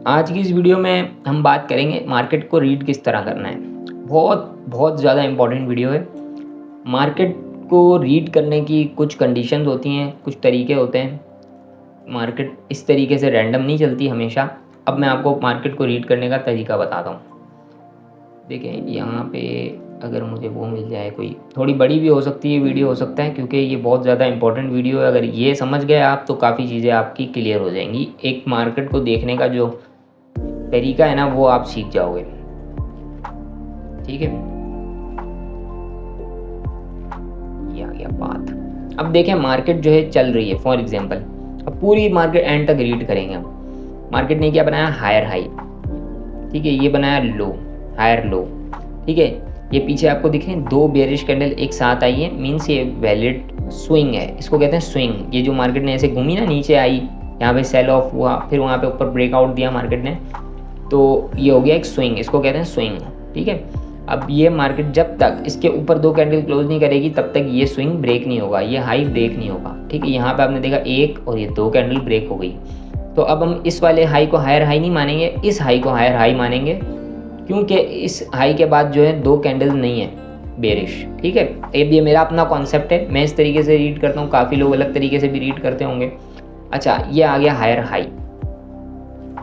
आज की इस वीडियो में हम बात करेंगे मार्केट को रीड किस तरह करना है। बहुत बहुत ज़्यादा इम्पोर्टेंट वीडियो है। मार्केट को रीड करने की कुछ कंडीशंस होती हैं, कुछ तरीके होते हैं। मार्केट इस तरीके से रैंडम नहीं चलती हमेशा। अब मैं आपको मार्केट को रीड करने का तरीका बताता हूँ। देखें यहाँ पे अगर मुझे वो मिल जाए, कोई थोड़ी बड़ी भी हो सकती है वीडियो, हो सकता है, क्योंकि ये बहुत ज़्यादा इंपॉर्टेंट वीडियो है। अगर ये समझ गए आप तो काफ़ी चीज़ें आपकी क्लियर हो जाएंगी। एक मार्केट को देखने का जो तरीका है ना, वो आप सीख जाओगे। ठीक है, ये आ गया बात। अब देखें मार्केट जो है चल रही है, फॉर एग्जांपल अब पूरी मार्केट एंड तक रीड करेंगे हम। मार्केट ने क्या बनाया, हायर हाई, ठीक है, ये बनाया लो, हायर लो, ठीक है। ये पीछे आपको दिख रहे हैं दो बेयरिश कैंडल एक साथ आई है, मीन्स ये वैलिड स्विंग है, इसको कहते हैं स्विंग। ये जो मार्केट ने ऐसे घूमी ना, नीचे आई, यहाँ पे सेल ऑफ हुआ, फिर वहाँ पे ऊपर ब्रेकआउट दिया मार्केट ने, तो ये हो गया एक स्विंग, इसको कहते हैं स्विंग, ठीक है। अब ये मार्केट जब तक इसके ऊपर दो कैंडल क्लोज नहीं करेगी तब तक ये स्विंग ब्रेक नहीं होगा, ये हाई ब्रेक नहीं होगा, ठीक है। यहाँ पे आपने देखा एक और ये दो कैंडल ब्रेक हो गई, तो अब हम इस वाले हाई को हायर हाई नहीं मानेंगे, इस हाई को हायर हाई मानेंगे, क्योंकि इस हाई के बाद जो है दो कैंडल नहीं है बेरिश, ठीक है। अब ये मेरा अपना कॉन्सेप्ट है, मैं इस तरीके से रीड करता हूँ, काफ़ी लोग अलग तरीके से भी रीड करते होंगे। अच्छा, ये आ गया हायर हाई,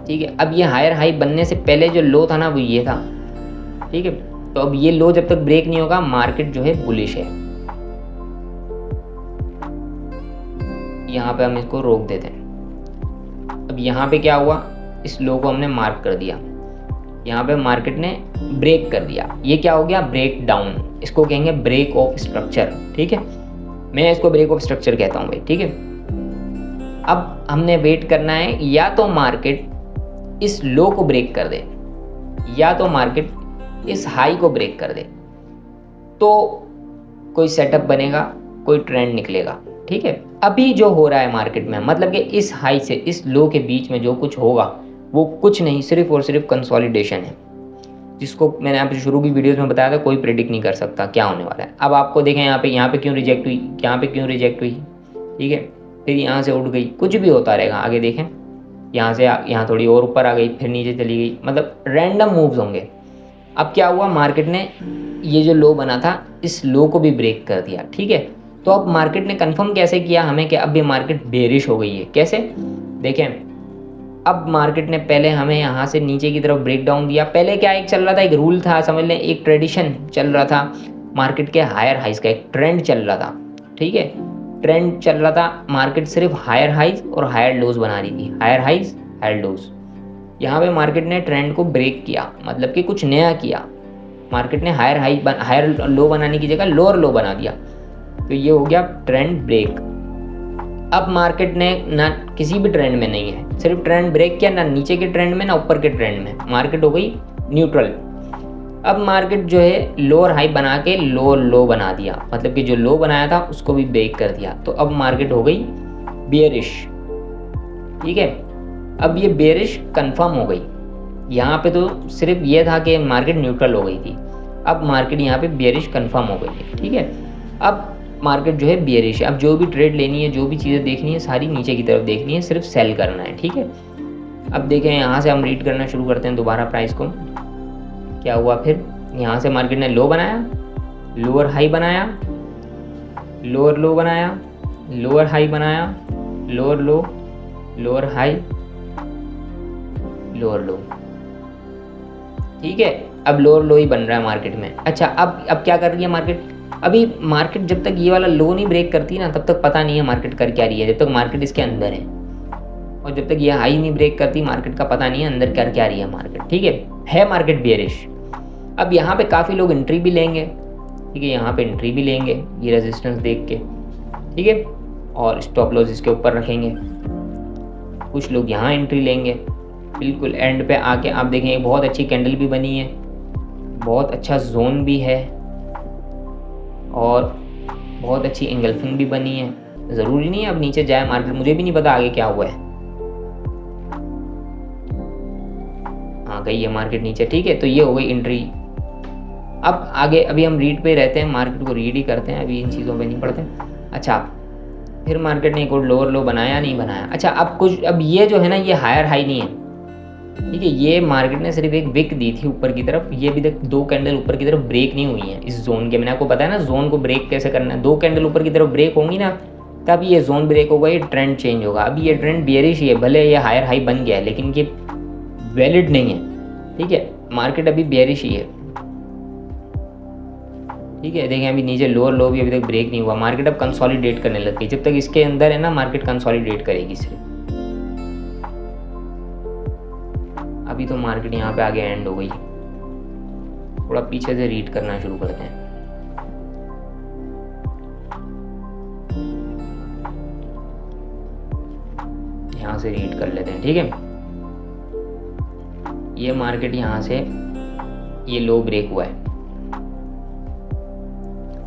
ठीक है। अब ये हायर हाई बनने से पहले जो लो था ना, वो ये था, ठीक है। तो अब ये लो जब तक ब्रेक नहीं होगा, मार्केट जो है बुलिश है। यहाँ पे हम इसको रोक देते हैं। अब यहाँ पे क्या हुआ, इस लो को हमने मार्क कर दिया, यहाँ पे मार्केट ने ब्रेक कर दिया, ये क्या हो गया, ब्रेक डाउन, इसको कहेंगे ब्रेक ऑफ स्ट्रक्चर, ठीक है। मैं इसको ब्रेक ऑफ स्ट्रक्चर कहता हूँ भाई, ठीक है। अब हमने वेट करना है, या तो मार्केट इस लो को ब्रेक कर दे, या तो मार्केट इस हाई को ब्रेक कर दे, तो कोई सेटअप बनेगा, कोई ट्रेंड निकलेगा, ठीक है। अभी जो हो रहा है मार्केट में, मतलब कि इस हाई से इस लो के बीच में जो कुछ होगा वो कुछ नहीं, सिर्फ और सिर्फ कंसोलिडेशन है, जिसको मैंने आपको शुरू की वीडियोस में बताया था, कोई प्रेडिक्ट नहीं कर सकता क्या होने वाला है। अब आपको देखें यहाँ पे क्यों रिजेक्ट हुई, यहाँ पे क्यों रिजेक्ट हुई, ठीक है, फिर यहाँ से उठ गई, कुछ भी होता रहेगा। आगे देखें, यहाँ से यहाँ थोड़ी और ऊपर आ गई, फिर नीचे चली गई, मतलब रैंडम मूव्स होंगे। अब क्या हुआ, मार्केट ने ये जो लो बना था, इस लो को भी ब्रेक कर दिया, ठीक है। तो अब मार्केट ने कंफर्म कैसे किया हमें कि अब ये मार्केट बेरिश हो गई है, कैसे, देखें। अब मार्केट ने पहले हमें यहाँ से नीचे की तरफ ब्रेक डाउन दिया। पहले क्या एक चल रहा था, एक रूल था, समझ लें एक ट्रेडिशन चल रहा था मार्केट के, हायर हाइज का एक ट्रेंड चल रहा था, ठीक है। ट्रेंड चल रहा था, मार्केट सिर्फ हायर हाइज और हायर लोज बना रही थी, हायर हाइज हायर लोज। यहाँ पे मार्केट ने ट्रेंड को ब्रेक किया, मतलब कि कुछ नया किया। मार्केट ने हायर लो बनाने की जगह लोअर लो बना दिया, तो ये हो गया ट्रेंड ब्रेक। अब मार्केट ने ना किसी भी ट्रेंड में नहीं है, सिर्फ ट्रेंड ब्रेक किया, ना नीचे के ट्रेंड में ना ऊपर के ट्रेंड में, मार्केट हो गई न्यूट्रल। अब मार्केट जो है लोअर हाई बना के लोअर लो बना दिया, मतलब कि जो लो बनाया था उसको भी ब्रेक कर दिया, तो अब मार्केट हो गई बियरिश, ठीक है। अब ये बेरिश कंफर्म हो गई। यहाँ पे तो सिर्फ ये था कि मार्केट न्यूट्रल हो गई थी, अब मार्केट यहाँ पे बेरिश कंफर्म हो गई है, ठीक है। अब मार्केट जो है बेरिश है। अब जो भी ट्रेड लेनी है, जो भी चीज़ें देखनी है, सारी नीचे की तरफ देखनी है, सिर्फ सेल करना है, ठीक है। अब देखें यहाँ से हम रीड करना शुरू करते हैं दोबारा प्राइस को। क्या हुआ, फिर यहाँ से मार्केट ने लो बनाया, लोअर हाई बनाया, लोअर लो बनाया, लोअर हाई बनाया, lower low, lower high, lower लो, ठीक है। अब लोअर लो ही बन रहा है मार्केट में। अच्छा, अब क्या कर रही है मार्केट, अभी मार्केट जब तक ये वाला लो नहीं ब्रेक करती ना, तब तक पता नहीं है मार्केट कर क्या रही है, जब तक मार्केट इसके अंदर है। और जब तक ये हाई नहीं ब्रेक करती, मार्केट का पता नहीं है अंदर कर क्या रही है मार्केट, ठीक है मार्केट बेरिश। अब यहाँ पे काफ़ी लोग एंट्री भी लेंगे, ठीक है, यहाँ पे एंट्री भी लेंगे ये रेजिस्टेंस देख के, ठीक है, और स्टॉप लॉस इसके ऊपर रखेंगे। कुछ लोग यहाँ एंट्री लेंगे, बिल्कुल एंड पे आके आप देखें बहुत अच्छी कैंडल भी बनी है, बहुत अच्छा जोन भी है, और बहुत अच्छी एंगल्फिंग भी बनी है। ज़रूरी नहीं है अब नीचे जाए मार्केट, मुझे भी नहीं पता आगे क्या हुआ है। हाँ, गई है मार्केट नीचे, ठीक है, तो ये हो गई एंट्री। अब आगे अभी हम रीड पे रहते हैं, मार्केट को रीड ही करते हैं, अभी इन चीज़ों पे नहीं पढ़ते। अच्छा, फिर मार्केट ने एक और लोअर लो बनाया, नहीं बनाया। अच्छा, अब ये जो है ना, ये हायर हाई नहीं है, ठीक है। ये मार्केट ने सिर्फ एक विक दी थी ऊपर की तरफ, ये अभी तक 2 कैंडल ऊपर की तरफ ब्रेक नहीं हुई है इस जोन के। मैंने आपको बताया ना जोन को ब्रेक कैसे करना है, 2 कैंडल ऊपर की तरफ ब्रेक होंगी ना तब ये जोन ब्रेक होगा, ये ट्रेंड चेंज होगा। अभी ये ट्रेंड बियरिश ही है, भले ये हायर हाई बन गया है लेकिन ये वैलिड नहीं है। ठीक है, मार्केट अभी बियरिश ही है। ठीक है, देखें अभी नीचे लोअर लो भी अभी तक ब्रेक नहीं हुआ, मार्केट अब कंसोलिडेट करने लग गई। जब तक इसके अंदर है ना मार्केट कंसोलिडेट करेगी सिर्फ। अभी तो मार्केट यहाँ पे आगे एंड हो गई, थोड़ा पीछे से रीड करना शुरू करते हैं। यहाँ से रीड कर लेते हैं। ठीक है, ये मार्केट यहाँ से ये लो ब्रेक हुआ है।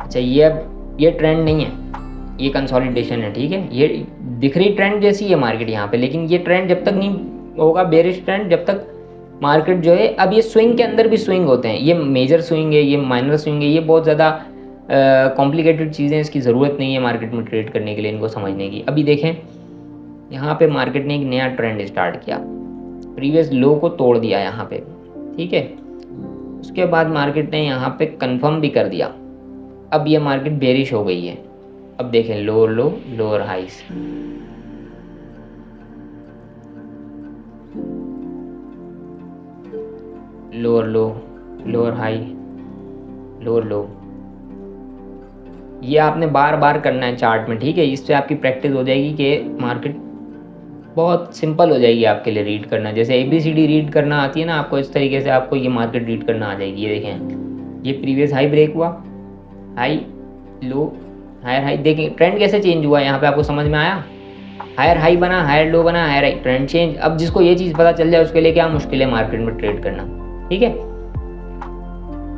अच्छा, ये ट्रेंड नहीं है, ये कंसोलिडेशन है। ठीक है, ये दिख रही ट्रेंड जैसी है मार्केट यहाँ पे, लेकिन ये ट्रेंड जब तक नहीं होगा बेरिश ट्रेंड, जब तक मार्केट जो है, अब ये स्विंग के अंदर भी स्विंग होते हैं, ये मेजर स्विंग है, ये माइनर स्विंग है, ये बहुत ज़्यादा कॉम्प्लिकेटेड चीज़ें, इसकी ज़रूरत नहीं है मार्केट में ट्रेड करने के लिए, इनको समझने की। अभी देखें यहाँ पे मार्केट ने एक नया ट्रेंड स्टार्ट किया, प्रीवियस लो को तोड़ दिया यहाँ पे। ठीक है, उसके बाद मार्केट ने यहाँ पे कंफर्म भी कर दिया, अब ये मार्केट बेरिश हो गई है। अब देखें lower low lower highs, lower low lower high lower low, ये आपने बार बार करना है चार्ट में। ठीक है, इससे आपकी प्रैक्टिस हो जाएगी कि मार्केट बहुत सिंपल हो जाएगी आपके लिए रीड करना। जैसे ABCD रीड करना आती है ना आपको, इस तरीके से आपको ये मार्केट रीड करना आ जाएगी। ये देखें, ये प्रीवियस हाई ब्रेक हुआ, हाई लो हायर हाई, देखें ट्रेंड कैसे चेंज हुआ यहाँ पे, आपको समझ में आया? हायर हाई बना, हायर लो बना, हायर हाई, ट्रेंड चेंज। अब जिसको ये चीज़ पता चल जाए उसके लिए क्या मुश्किल है मार्केट में ट्रेड करना। ठीक है,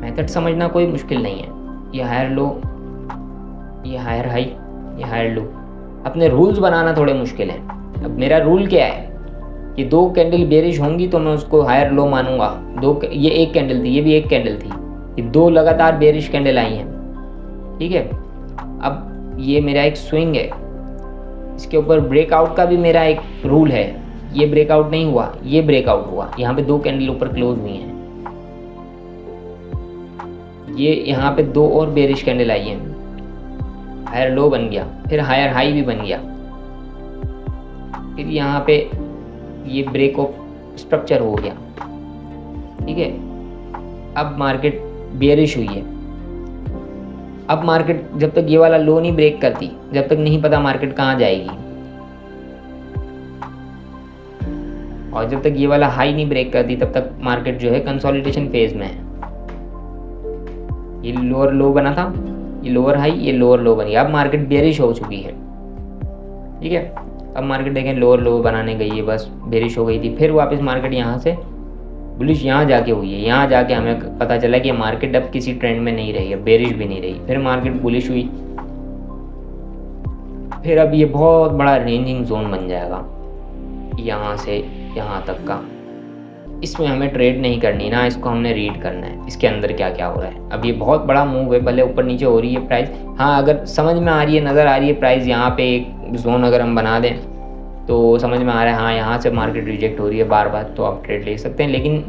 मेथड समझना कोई मुश्किल नहीं है। ये हायर लो, ये हायर हाई, ये हायर लो, अपने रूल्स बनाना थोड़े मुश्किल हैं। अब मेरा रूल क्या है कि 2 कैंडल बेरिश होंगी तो मैं उसको हायर लो मानूंगा। ये एक कैंडल थी, ये भी एक कैंडल थी, ये 2 लगातार बेरिश कैंडल आई हैं। ठीक है, अब ये मेरा एक स्विंग है, इसके ऊपर ब्रेकआउट का भी मेरा एक रूल है। ये ब्रेकआउट नहीं हुआ, ये ब्रेकआउट हुआ, यहाँ पे 2 कैंडल ऊपर क्लोज हुई हैं, ये यहाँ पे 2 और बेरिश कैंडल आई हैं, हायर लो बन गया, फिर हायर हाई भी बन गया, फिर यहाँ पे ये ब्रेक ऑफ स्ट्रक्चर हो गया। ठीक है, अब मार्केट बेरिश हुई है। अब मार्केट जब तक ये वाला लो नहीं ब्रेक करती, जब तक नहीं पता मार्केट कहाँ जाएगी, और जब तक ये वाला हाई नहीं ब्रेक करती तब तक मार्केट जो है कंसोलिडेशन फेज में है। ये लोअर लो बना था, ये लोअर हाई, ये लोअर लो बनी, अब मार्केट बेरिश हो चुकी है। ठीक है, अब मार्केट देखें लोअर लो बनाने गई है, बस बेरिश हो गई थी, फिर वापस मार्केट यहाँ से बुलिश यहाँ जाके हुई है। यहाँ जाके हमें पता चला कि मार्केट अब किसी ट्रेंड में नहीं रही है, बेरिश भी नहीं रही, फिर मार्केट बुलिश हुई, फिर अब ये बहुत बड़ा रेंजिंग जोन बन जाएगा यहाँ से यहाँ तक का। इसमें हमें ट्रेड नहीं करनी ना, इसको हमने रीड करना है इसके अंदर क्या क्या हो रहा है। अब ये बहुत बड़ा मूव है, भले ऊपर नीचे हो रही है प्राइस, हाँ अगर समझ में आ रही है, नज़र आ रही है प्राइस, यहाँ पे एक जोन अगर हम बना दें तो समझ में आ रहा है हाँ यहाँ से मार्केट रिजेक्ट हो रही है बार बार, तो आप ट्रेड ले सकते हैं। लेकिन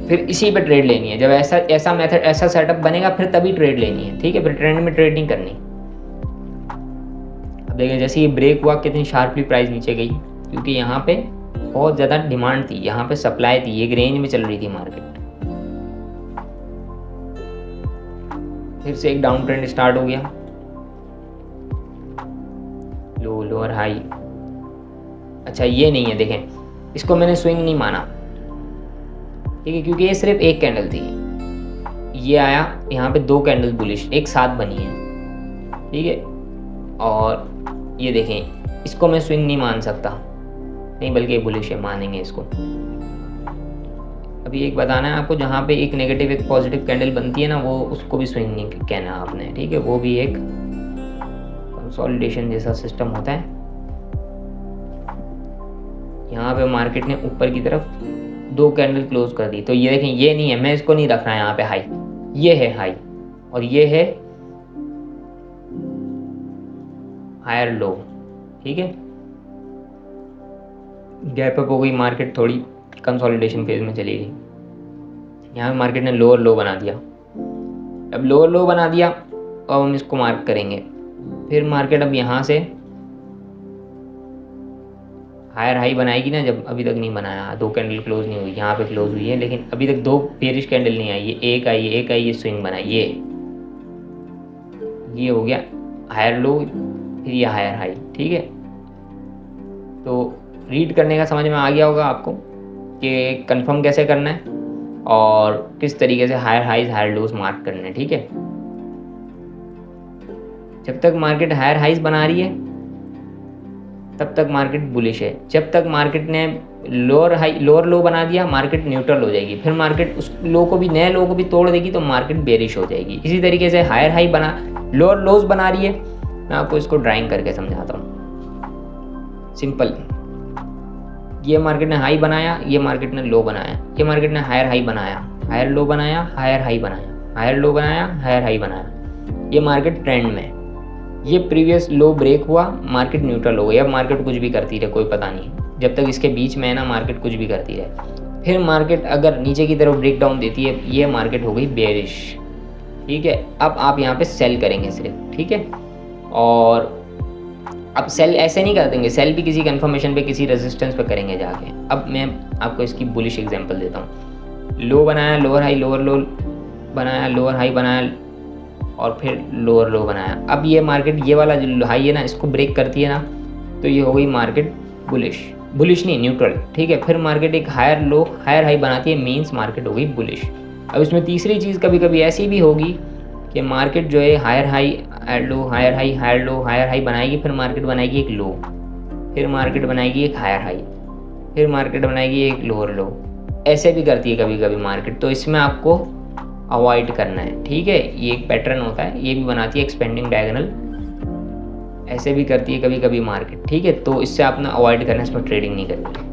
फिर इसी पे ट्रेड लेनी है, जब ऐसा मेथड ऐसा सेटअप बनेगा फिर तभी ट्रेड लेनी है। ठीक है, फिर ट्रेंड में ट्रेड नहीं करनी। अब देखिए जैसे ये ब्रेक हुआ कितनी शार्पली प्राइस नीचे गई, क्योंकि यहाँ पे बहुत ज़्यादा डिमांड थी, यहाँ पे सप्लाई थी, एक रेंज में चल रही थी मार्केट। फिर से एक डाउन ट्रेंड स्टार्ट हो गया, लो लोअर हाई। अच्छा ये नहीं है, देखें इसको मैंने स्विंग नहीं माना, ठीक है, क्योंकि ये सिर्फ एक कैंडल थी, ये आया यहाँ पे 2 कैंडल बुलिश एक साथ बनी है। ठीक है, और ये देखें इसको मैं स्विंग नहीं मान सकता, नहीं बल्कि बुलिश है, मानेंगे इसको। अभी एक बताना है आपको, जहाँ पे एक नेगेटिव एक पॉजिटिव कैंडल बनती है ना, वो उसको भी स्विंग नहीं कहना आपने। ठीक है, वो भी एक कंसोलिडेशन जैसा सिस्टम होता है। यहाँ पे मार्केट ने ऊपर की तरफ 2 कैंडल क्लोज कर दी, तो ये देखें ये नहीं है, मैं इसको नहीं रख रहा यहाँ पे हाई, ये है हाई और ये है हायर लो। ठीक है, गैप अप हो गई मार्केट थोड़ी, कंसोलिडेशन फेज में चली गई। यहाँ पे मार्केट ने लोअर लो बना दिया। अब लोअर लो बना दिया, अब हम इसको मार्क करेंगे। फिर मार्केट अब यहाँ से हायर हाई बनाएगी ना, जब अभी तक नहीं बनाया, 2 कैंडल क्लोज नहीं हुई, यहाँ पे क्लोज हुई है लेकिन अभी तक 2 बेरिश कैंडल नहीं आई। ये एक आई, ये स्विंग बना, ये हो गया हायर लो, फिर ये हायर हाई। ठीक है, तो रीड करने का समझ में आ गया होगा आपको कि कंफर्म कैसे करना है और किस तरीके से higher highs higher lows mark करने हैं। ठीक है, जब तक मार्केट हायर हाइज बना रही है तब तक मार्केट बुलिश है। जब तक मार्केट ने लोअर लो बना दिया, मार्केट न्यूट्रल हो जाएगी। फिर मार्केट उस लो को भी, नए लो को भी तोड़ देगी तो मार्केट बेरिश हो जाएगी। इसी तरीके से हायर हाई बना, लोअर लोज बना रही है। मैं आपको इसको ड्राइंग करके समझाता हूँ, सिंपल। ये मार्केट ने हाई बनाया, ये मार्केट ने लो बनाया, ये मार्केट ने हायर हाई बनाया, हायर लो बनाया, हायर हाई बनाया, हायर लो बनाया, हायर हाई बनाया। ये मार्केट ट्रेंड में, ये प्रीवियस लो ब्रेक हुआ, मार्केट न्यूट्रल हो गई। अब मार्केट कुछ भी करती रहे, कोई पता नहीं, जब तक इसके बीच में है ना, मार्केट कुछ भी करती रहे। फिर मार्केट अगर नीचे की तरफ ब्रेक डाउन देती है, ये मार्केट हो गई बेरिश। ठीक है, अब आप यहाँ पे सेल करेंगे सिर्फ। ठीक है, और अब सेल ऐसे नहीं कर देंगे, सेल भी किसी कंफर्मेशन पे, किसी रेजिस्टेंस पे करेंगे जाके। अब मैं आपको इसकी बुलिश एग्जांपल देता हूँ। लो बनाया, लोअर हाई, लोअर लो बनाया, लोअर हाई बनाया और फिर लोअर लो बनाया। अब ये मार्केट, ये वाला जो हाई है ना, इसको ब्रेक करती है ना, तो ये हो गई मार्केट बुलिश नहीं, न्यूट्रल। ठीक है, फिर मार्केट एक हायर लो हायर हाई बनाती है, मीन्स मार्केट हो गई बुलिश। अब इसमें तीसरी चीज़ कभी कभी ऐसी भी होगी कि मार्केट जो है higher high higher low higher high higher low higher high बनाएगी, फिर मार्केट बनाएगी एक लो, फिर मार्केट बनाएगी एक हायर हाई, फिर मार्केट बनाएगी एक लोअर लो। ऐसे भी करती है कभी कभी मार्केट, तो इसमें आपको अवॉइड करना है। ठीक है, ये एक पैटर्न होता है, ये भी बनाती है एक्सपेंडिंग डायगोनल, ऐसे भी करती है कभी कभी मार्केट। ठीक है, तो इससे आपने अवॉइड करना है, इसमें ट्रेडिंग नहीं करनी।